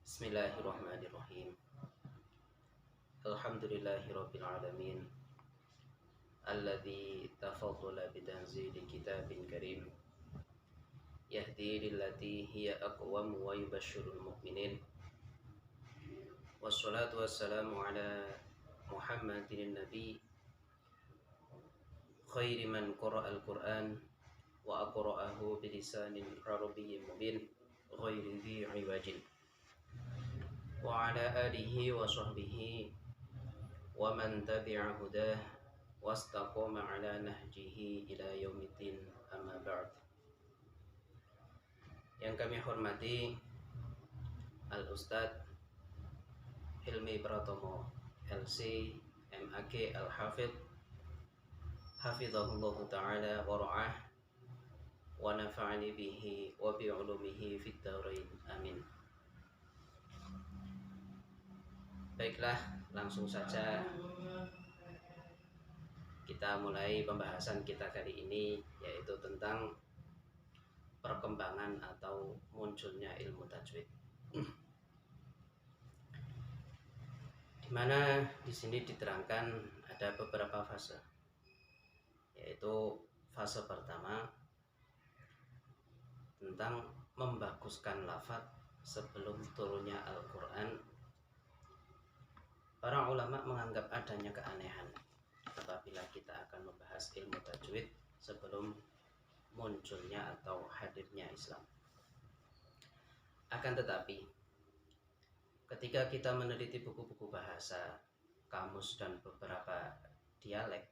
Bismillahirrahmanirrahim. Alhamdulillahirabbil alamin. Alladzi tafaddala bitanzili kitabin karim. Yahdi lillati hiya aqwam wa yubashshirul mu'minin. Wassalatu wassalamu ala Muhammadin nabi khairi man qara'al Qur'an wa aqra'ahu bilisanin arabiyyin mubin ghairi dhi iwajin. Wa ala alihi wa sahbihi wa man tabi'a hudah wastaqama ala nahjihi ila yaumiddin, amma ba'd. Yang kami hormati Al-Ustadz Hilmi Pratomo LC MAG Al-Hafidh Hafizahullahu ta'ala wa ra'ah wa nafa'ani bihi wa bi'ulumihi fid dharain, amin. Baiklah, langsung saja kita mulai pembahasan kita kali ini, yaitu tentang perkembangan atau munculnya ilmu tajwid. Di mana di sini diterangkan ada beberapa fase, yaitu fase pertama tentang membaguskan lafaz sebelum turunnya Al-Quran. Para ulama menganggap adanya keanehan apabila kita akan membahas ilmu tajwid sebelum munculnya atau hadirnya Islam. Akan tetapi, ketika kita meneliti buku-buku bahasa, kamus, dan beberapa dialek,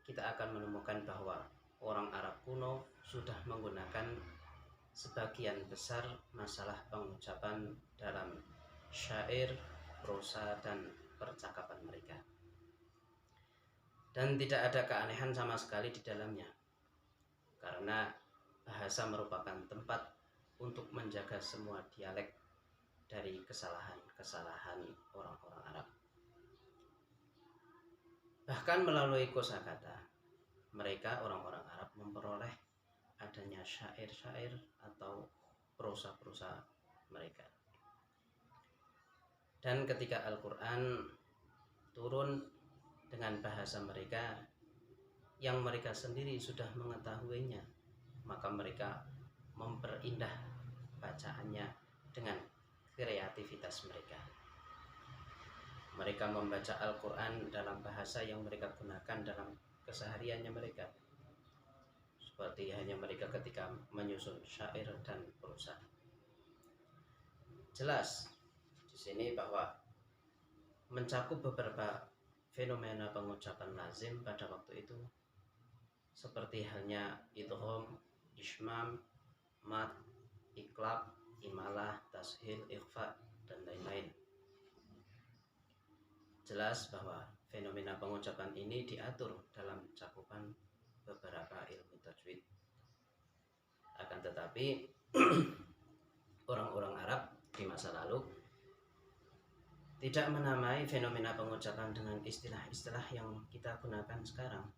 kita akan menemukan bahwa orang Arab kuno sudah menggunakan sebagian besar masalah pengucapan dalam syair, prosa, dan percakapan mereka. Dan tidak ada keanehan sama sekali di dalamnya, karena bahasa merupakan tempat untuk menjaga semua dialek dari kesalahan-kesalahan orang-orang Arab. Bahkan melalui kosakata, mereka orang-orang Arab memperoleh adanya syair-syair atau prosa-prosa mereka. Dan ketika Al-Quran turun dengan bahasa mereka yang mereka sendiri sudah mengetahuinya, maka mereka memperindah bacaannya dengan kreativitas mereka. Mereka membaca Al-Quran dalam bahasa yang mereka gunakan dalam kesehariannya mereka, seperti hanya mereka ketika menyusun syair dan prosa. Jelas di sini bahwa mencakup beberapa fenomena pengucapan lazim pada waktu itu, seperti halnya idgham, ishmam, mad, iqlab, imalah, tashil, ikhfa, dan lain-lain. Jelas bahwa fenomena pengucapan ini diatur dalam cakupan beberapa ilmu tajwid. Akan tetapi orang-orang Arab di masa lalu tidak menamai fenomena pengucapan dengan istilah-istilah yang kita gunakan sekarang.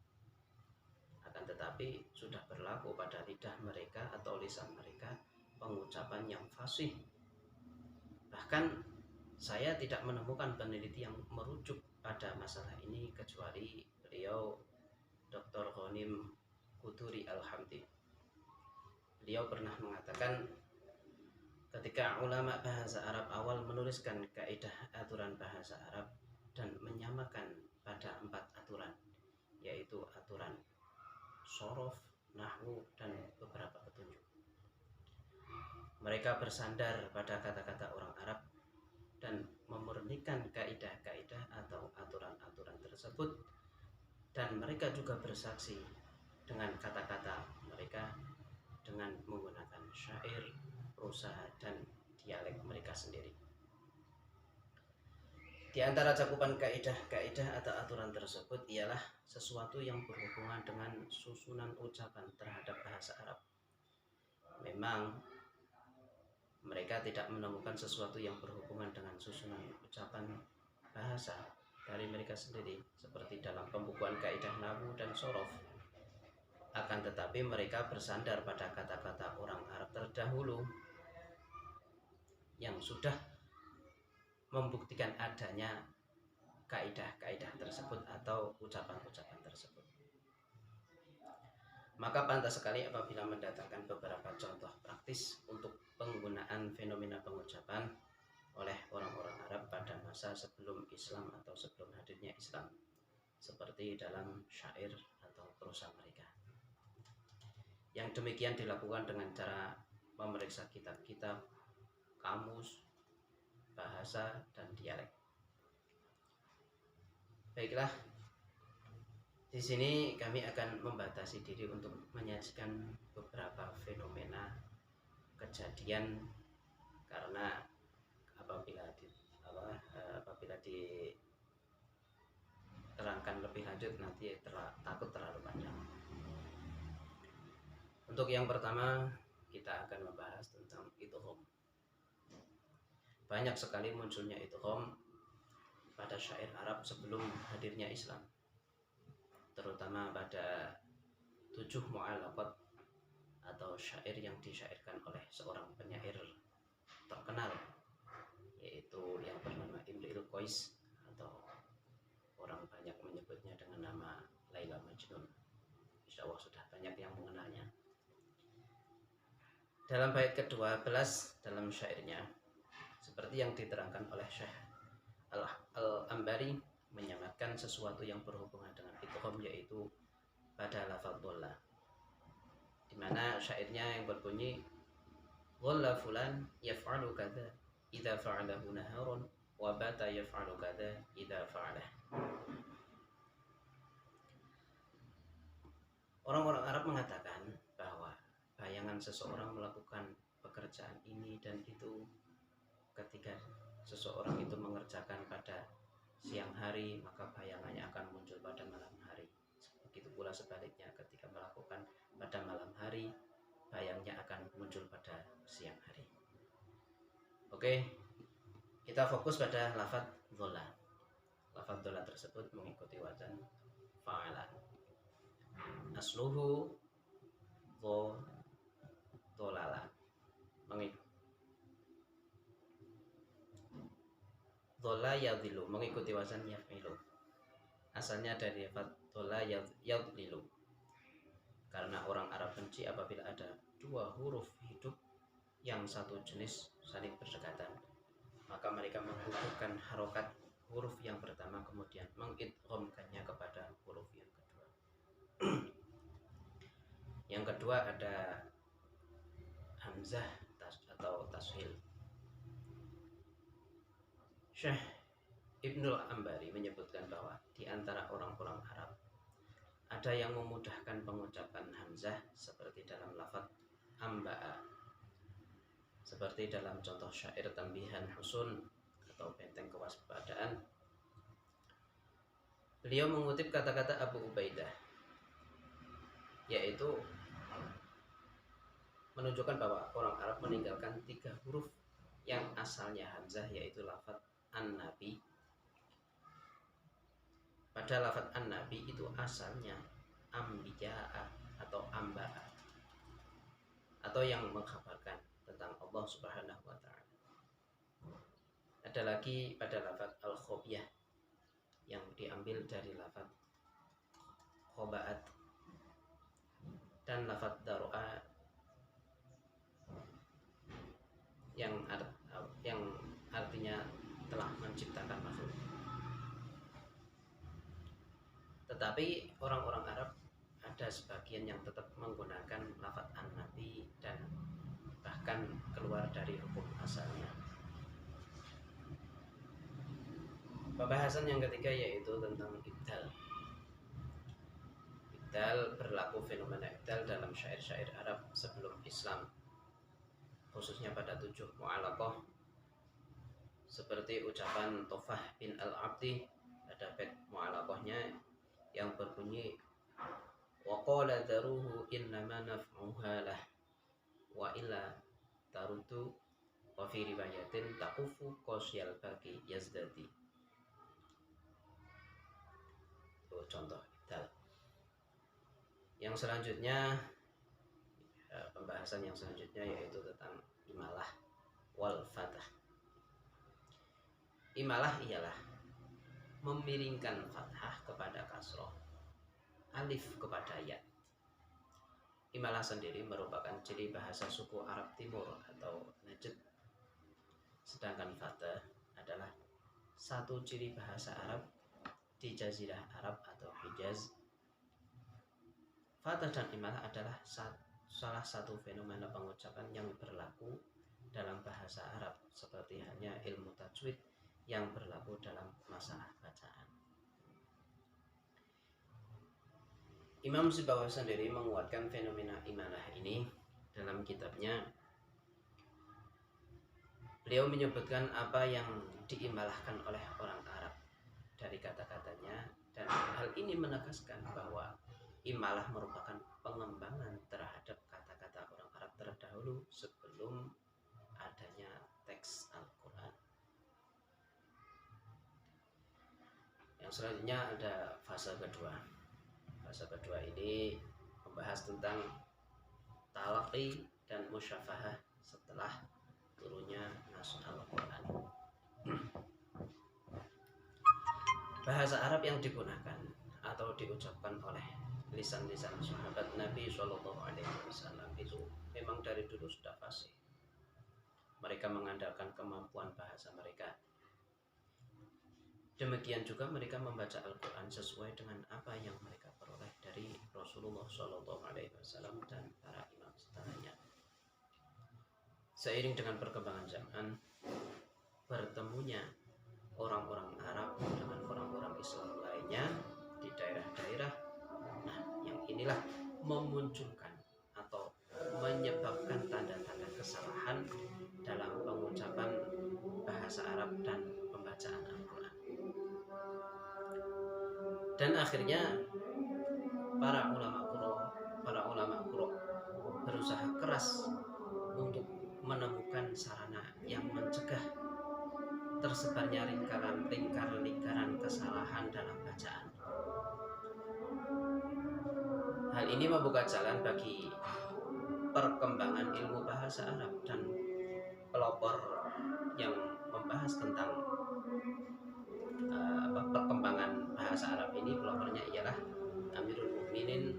Akan tetapi sudah berlaku pada lidah mereka atau lisan mereka pengucapan yang fasih. Bahkan saya tidak menemukan peneliti yang merujuk pada masalah ini kecuali beliau Dr. Ghanim Quduri Al-Hamdi. Beliau pernah mengatakan, ketika ulama bahasa Arab awal menuliskan kaidah aturan bahasa Arab dan menyamakan pada 4 aturan, yaitu aturan shorof, nahwu, dan beberapa petunjuk. Mereka bersandar pada kata-kata orang Arab dan memurnikan kaidah-kaidah atau aturan-aturan tersebut, dan mereka juga bersaksi dengan kata-kata mereka dengan menggunakan syair, prosa, dan dialek mereka sendiri. Di antara cakupan kaidah-kaidah atau aturan tersebut ialah sesuatu yang berhubungan dengan susunan ucapan terhadap bahasa Arab. Memang mereka tidak menemukan sesuatu yang berhubungan dengan susunan ucapan bahasa dari mereka sendiri, seperti dalam pembukuan kaidah nahwu dan shorof. Akan tetapi mereka bersandar pada kata-kata orang Arab terdahulu yang sudah membuktikan adanya kaidah-kaidah tersebut atau ucapan-ucapan tersebut. Maka pantas sekali apabila mendatangkan beberapa contoh praktis untuk penggunaan fenomena pengucapan oleh orang-orang Arab pada masa sebelum Islam atau sebelum hadirnya Islam, seperti dalam syair atau prosa mereka. Yang demikian dilakukan dengan cara memeriksa kitab-kitab, kamus, bahasa, dan dialek. Baiklah, di sini kami akan membatasi diri untuk menyajikan beberapa fenomena kejadian, karena apabila diterangkan lebih lanjut nanti takut terlalu panjang. Untuk yang pertama kita akan membahas tentang idgham. Banyak sekali munculnya idgham pada syair Arab sebelum hadirnya Islam, terutama pada 7 mu'allaqat atau syair yang disyairkan oleh seorang penyair terkenal, yaitu yang bernama Imrul Qais, atau orang banyak menyebutnya dengan nama Laila Majnun. Insya Allah sudah banyak yang mengenalnya. Dalam bait ke-12 dalam syairnya, seperti yang diterangkan oleh Syekh Al-Ambari, menyamatkan sesuatu yang berhubungan dengan idgham, yaitu pada lafaz dhalla, di mana syairnya yang berbunyi dhalla fulan yaf'alu kadza idza fa'alahu naharun wa bata yaf'alu kadza idza fa'alah. Orang-orang Arab mengatakan bahwa bayangan seseorang melakukan pekerjaan ini dan itu ketika seseorang itu mengerjakan pada siang hari, maka bayangannya akan muncul pada malam hari. Begitu pula sebaliknya, ketika melakukan pada malam hari, bayangnya akan muncul pada siang hari. Oke, kita fokus pada lafaz dhalla. Lafaz dhalla tersebut mengikuti wazan fa'ala. Asluhu dholala, dhola yadhilu, mengikuti wazan yaf'ilu. Asalnya dari lafaz dhola yadhilu, karena orang Arab benci apabila ada dua huruf hidup yang satu jenis saling berdekatan, maka mereka menghubungkan harokat huruf yang pertama kemudian mengidghamkannya kepada huruf yang kedua. Yang kedua ada hamzah atau tashil. Syekh Ibnul Ambari menyebutkan bahwa di antara orang-orang Arab ada yang memudahkan pengucapan hamzah seperti dalam lafaz amba'a, seperti dalam contoh syair Tambihan Husun atau benteng kewaspadaan. Beliau mengutip kata-kata Abu Ubaidah, yaitu menunjukkan bahwa orang Arab meninggalkan 3 huruf yang asalnya hamzah, yaitu lafaz an-nabi. Pada lafaz an-nabi itu asalnya ambija'a atau amba'a, atau yang mengkhabarkan tentang Allah Subhanahu wa ta'ala. Ada lagi pada lafaz al-khobiyah yang diambil dari lafaz khoba'at, dan lafaz daru'a yang artinya telah menciptakan makhluk. Tetapi orang-orang Arab ada sebagian yang tetap menggunakan lafaz an-nabi dan bahkan keluar dari hukum asalnya. Pembahasan yang ketiga yaitu tentang ibdal. Ibdal berlaku fenomena ibdal dalam syair-syair Arab sebelum Islam, khususnya pada 7 mu'allaqah, seperti ucapan Tofah bin Al-Abdi pada bait mu'allaqahnya yang berbunyi wa qala daruhu innama naf'uha lah wa illa tarutu wa fi riwayatin taqufu qasyal baqi yazdadi. Itu contoh ibdal. Yang selanjutnya, pembahasan yang selanjutnya yaitu tentang imalah wal fatah. Imalah ialah memiringkan fathah kepada kasroh, alif kepada ya. Imalah sendiri merupakan ciri bahasa suku Arab Timur atau Najd. Sedangkan fathah adalah satu ciri bahasa Arab di Jazirah Arab atau Hijaz. Fathah dan imalah adalah salah satu fenomena pengucapan yang berlaku dalam bahasa Arab, seperti halnya ilmu tajwid yang berlaku dalam masalah bacaan. Imam Sibawayh sendiri menguatkan fenomena imalah ini dalam kitabnya. Beliau menyebutkan apa yang diimalahkan oleh orang Arab dari kata-katanya, dan hal ini menegaskan bahwa imalah merupakan pengembangan terhadap kata-kata orang Arab terdahulu sebelum adanya teks Al-Quran. Yang selanjutnya ada fase kedua. Fase kedua ini membahas tentang talaqi dan musyafahah setelah turunnya nas Al-Quran. Bahasa Arab yang digunakan atau diucapkan oleh lisan-lisan sahabat Nabi SAW itu memang dari dulu sudah fasih. Mereka mengandalkan kemampuan bahasa mereka. Demikian juga mereka membaca Al-Quran sesuai dengan apa yang mereka peroleh dari Rasulullah SAW dan para imam setelahnya. Seiring dengan perkembangan zaman, bertemunya orang-orang Arab dengan orang-orang Islam lainnya di daerah-daerah, nah yang inilah memunculkan atau menyebabkan tanda-tanda kesalahan dalam pengucapan bahasa Arab dan pembacaan Al-Quran. Dan akhirnya para ulama Qur'an berusaha keras untuk menemukan sarana yang mencegah tersebarnya lingkaran kesalahan dalam bacaan. Hal ini membuka jalan bagi perkembangan ilmu bahasa Arab, dan pelopor yang membahas tentang perkembangan bahasa Arab ini, pelopornya ialah Amirul Mukminin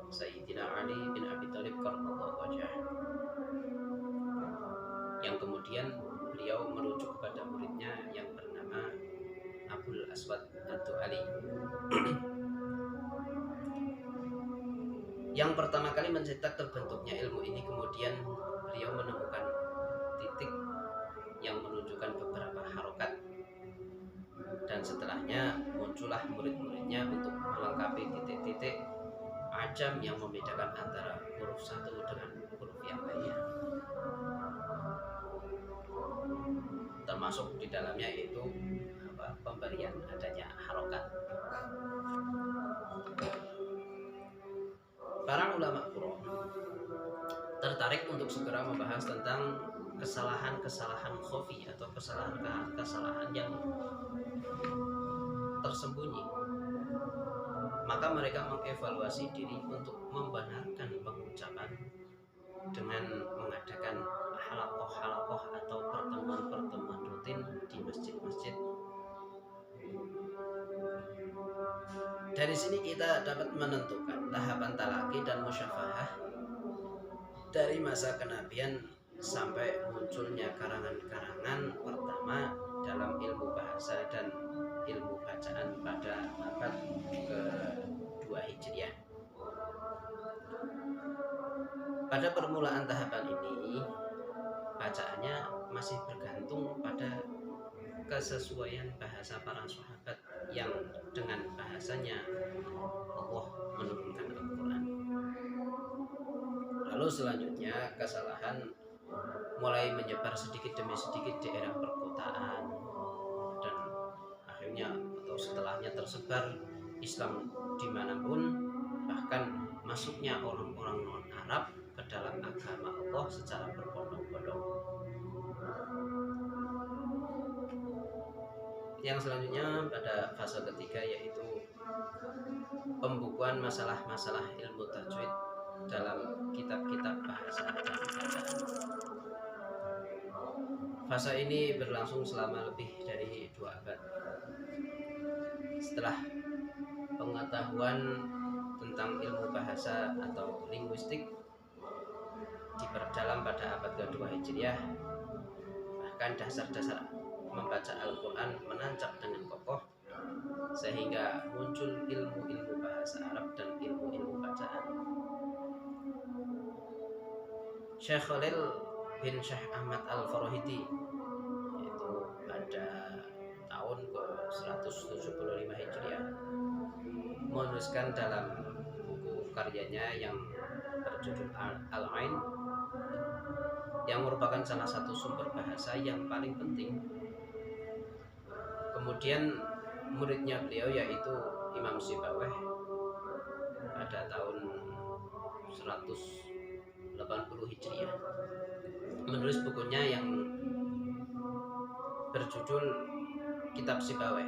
Sayyidina Ali bin Abi Thalib karramallahu wajhah, yang kemudian beliau merujuk kepada muridnya yang bernama Abul Aswad Ad-Du'ali. Yang pertama kali mencetak terbentuknya ilmu ini, kemudian beliau menemukan titik yang menunjukkan beberapa harokat, dan setelahnya muncullah murid-muridnya untuk melengkapi titik-titik ajam yang membedakan antara huruf satu dengan huruf yang lainnya, termasuk di dalamnya itu pemberian adanya harokat. Para ulama Qur'an tertarik untuk segera membahas tentang kesalahan-kesalahan khafi atau kesalahan yang tersembunyi. Maka mereka mengevaluasi diri untuk membenarkan pengucapan dengan mengadakan halakoh atau pertemuan-pertemuan rutin di masjid-masjid. Dari sini kita dapat menentukan tahapan talaqi dan musyafahah dari masa kenabian sampai munculnya karangan-karangan pertama dalam ilmu bahasa dan ilmu bacaan pada abad ke-2 Hijriah. Pada permulaan tahapan ini, bacaannya masih bergantung pada kesesuaian bahasa para sahabat yang dengan bahasanya Allah menurunkan Al-Quran. Lalu selanjutnya kesalahan mulai menyebar sedikit demi sedikit di daerah perkotaan, dan akhirnya atau setelahnya tersebar Islam dimanapun, bahkan masuknya orang-orang non-Arab ke dalam agama Allah secara berbondong-bondong. Yang selanjutnya pada fase ketiga, yaitu pembukuan masalah-masalah ilmu tajwid dalam kitab-kitab bahasa dan bacaan. Fase ini berlangsung selama lebih dari dari 2 abad. Setelah pengetahuan tentang ilmu bahasa atau linguistik diperdalam pada abad kedua Hijriah, bahkan dasar-dasar membaca Al-Quran menancap dengan kokoh, sehingga muncul ilmu-ilmu bahasa Arab dan ilmu-ilmu bacaan. Syekh Khalil bin Syekh Ahmad Al-Farahidi, yaitu pada tahun ke-175 Hijriah, menuliskan dalam buku karyanya yang berjudul Al-Ain, yang merupakan salah satu sumber bahasa yang paling penting. Kemudian muridnya beliau yaitu Imam Sibawayh pada tahun 180 Hijriah menulis bukunya yang berjudul Kitab Sibawayh,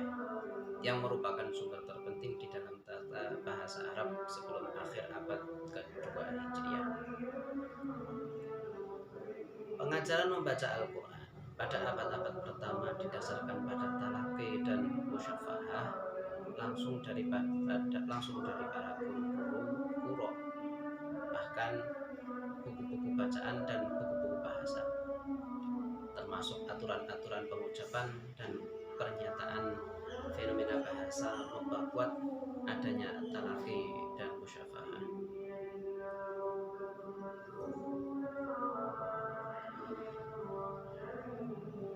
yang merupakan sumber terpenting di dalam tata bahasa Arab sebelum akhir abad kedua Hijriah. Pengajaran membaca Al-Quran pada abad-abad pertama didasarkan pada talaqi dan musyafahah langsung dari para guru-guru qurra, bahkan buku-buku bacaan dan buku-buku bahasa, termasuk aturan-aturan pengucapan dan pernyataan. Fenomena bahasa memperkuat adanya talaqi dan musyafahah.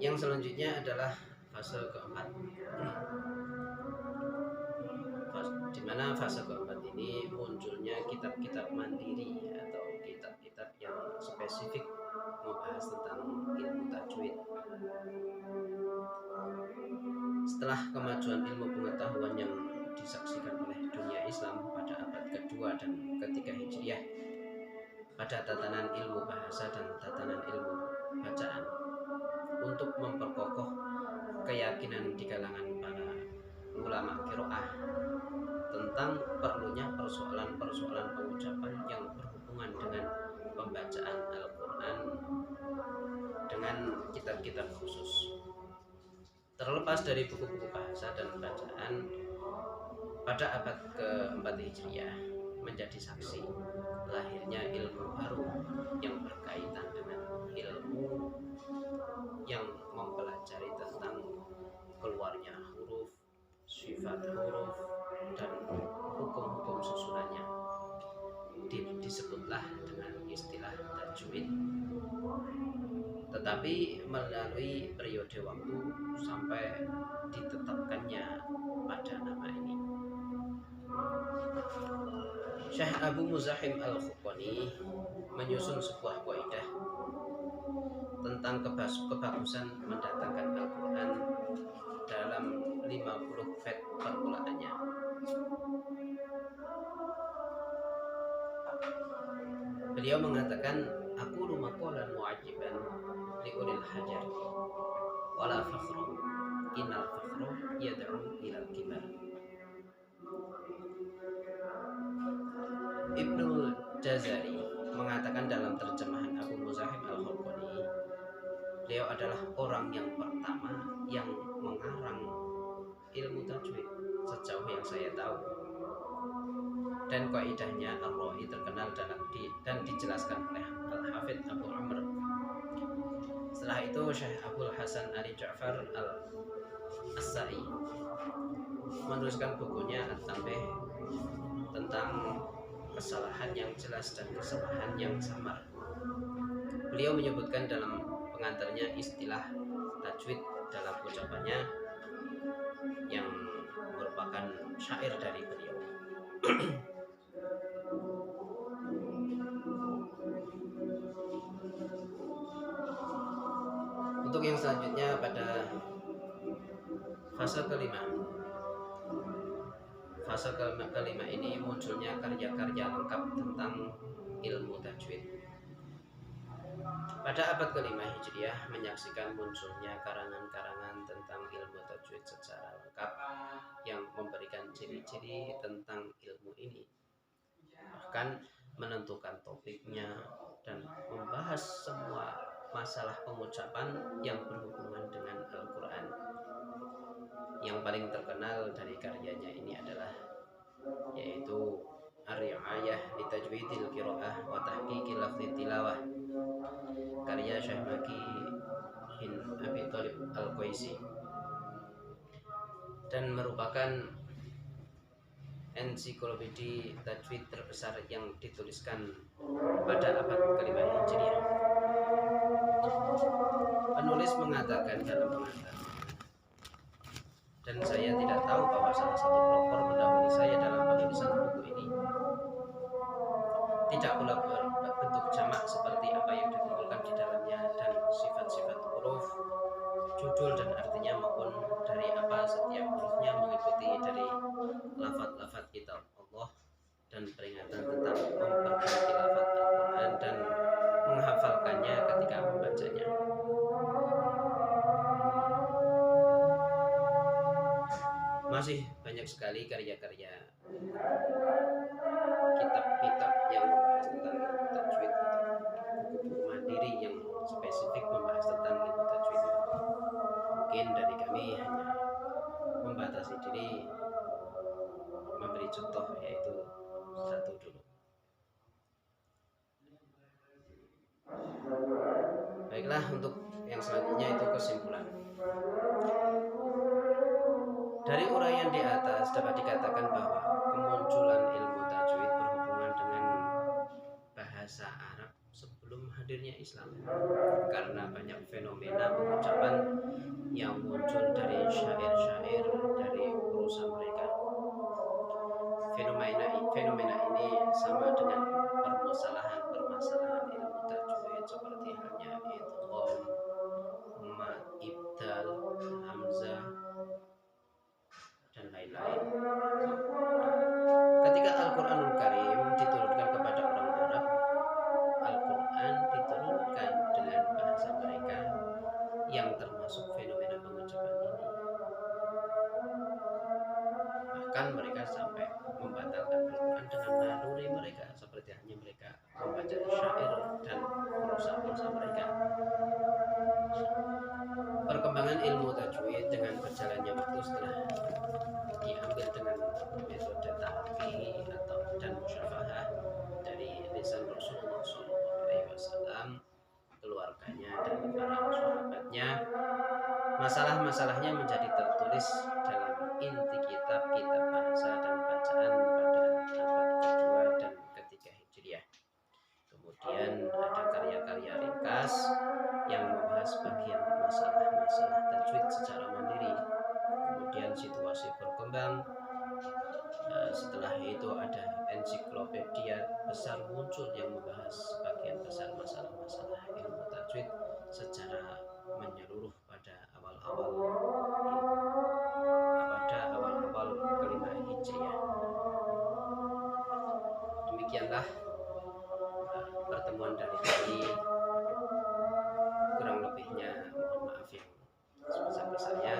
Yang selanjutnya adalah fase keempat, di mana fase keempat ini munculnya kitab-kitab mandiri atau kitab-kitab yang spesifik membahas tentang ilmu tajwid. Setelah kemajuan ilmu pengetahuan yang disaksikan oleh dunia Islam pada abad kedua dan ketiga Hijriah pada tatanan ilmu bahasa dan tatanan ilmu bacaan, untuk memperkokoh keyakinan di kalangan para ulama qiraah tentang perlunya persoalan-persoalan pengucapan yang berhubungan dengan pembacaan Al-Quran dengan kitab-kitab khusus. Terlepas dari buku-buku bahasa dan bacaan, pada abad keempat Hijriah menjadi saksi lahirnya ilmu baru yang berkaitan dengan ilmu yang mempelajari tentang keluarnya huruf, sifat huruf, dan hukum-hukum susunannya. Disebutlah dengan istilah tajwid. Tetapi melalui periode waktu sampai ditetapkannya pada nama ini. Syekh Abu Muzahim Al-Khuqani menyusun sebuah kaidah tentang kebagusan mendatangkan Al-Quran dalam 50 bait permulaannya. Beliau mengatakan, aku maqalan mu'ajiban liulil hajar wala fakhra innal fakhra yad'u ilal kibar. Ibnu Jazari mengatakan dalam terjemahan Abu Muzahim Al-Khuqani, beliau adalah orang yang pertama yang mengarang ilmu tajwid sejauh yang saya tahu, dan kaidahnya Ar-Ra'i terkenal dan dijelaskan oleh Al-Hafidh Abu Amr. Setelah itu Syekh Abdul Hasan Ali Ja'far Al-Assa'i menuliskan bukunya At-Tanbih tentang kesalahan yang jelas dan kesalahan yang samar. Beliau menyebutkan dalam pengantarnya istilah tajwid dalam ucapannya yang merupakan syair dari beliau. Untuk yang selanjutnya pada fase kelima. Fase kelima ini munculnya karya-karya lengkap tentang ilmu tajwid. Pada abad kelima Hijriah menyaksikan munculnya karangan-karangan tentang ilmu tajwid secara lengkap yang memberikan ciri-ciri tentang ilmu ini, bahkan menentukan topiknya dan membahas semua masalah pengucapan yang berhubungan dengan Al-Quran. Yang paling terkenal dari karyanya ini adalah yaitu Ar-Ri'ayah li Tajwidil Qiraah wa Tahqiqi Lafdhit Tilawah, karya Syekh Maki bin Abi Thalib Al-Qaisi, dan merupakan ensiklopedi tajwid terbesar yang dituliskan pada abad ke-5 Hijriah. Penulis mengatakan dalam pengantarnya, dan saya tidak tahu bahwa salah satu pelopor mendahului saya dalam penulisan buku ini. Tidak pula berbentuk jamak seperti apa yang dikumpulkan di dalamnya, dan sifat-sifat huruf, judul dan artinya maupun dari apa setiap hurufnya mengikuti dari lafaz-lafaz kitab Allah dan peringatan tentang memperbaiki lafaz Al-Quran dan menghafalkannya ketika membacanya. Masih banyak sekali karya-karya kitab-kitab yang membahas tentang ilmu tajwid atau buku-buku mandiri yang spesifik membahas tentang ilmu tajwid. Mungkin dari kami hanya membatasi diri memberi contoh, yaitu satu dulu. Baiklah, untuk yang selanjutnya itu kesimpulan. Dari uraian di atas dapat dikatakan bahwa kemunculan ilmu tajwid berhubungan dengan bahasa Arab sebelum hadirnya Islam, karena banyak fenomena pengucapan yang muncul dari syair-syair dari urusan mereka. Fenomena ini sama dengan permasalahan ilmu tajwid seperti halnya idgham, mad, ibdal, hamzah, dan lain-lain. Ketika Al-Quranul Karim diturunkan kepada orang Arab, Al-Quran diturunkan dengan bahasa mereka yang termasuk fenomena pengucapan ini. Bahkan mereka sampai membatalkan Al-Quran dengan naluri mereka, seperti hanya mereka membaca syair dan prosa-prosa mereka. Perkembangan ilmu tajwid dengan berjalannya waktu setelah diambil dengan metode talqi atau dan musyafahah dari lisan Rasulullah SAW, keluarganya dan para sahabatnya, masalah-masalahnya menjadi tertulis dalam inti kitab-kitab bahasa dan bacaan pada abad kedua dan ketiga Hijriah. Kemudian ada karya-karya ringkas yang membahas bagian masalah-masalah tajwid secara mandiri. Kemudian situasi berkembang. Setelah itu ada ensiklopedia besar muncul yang membahas bagian besar masalah-masalah ilmu tajwid secara menyeluruh pada awal-awal ke-5 Hijriah. Demikianlah pertemuan dari kami. Kurang lebihnya mohon maaf yang sebesar-besarnya.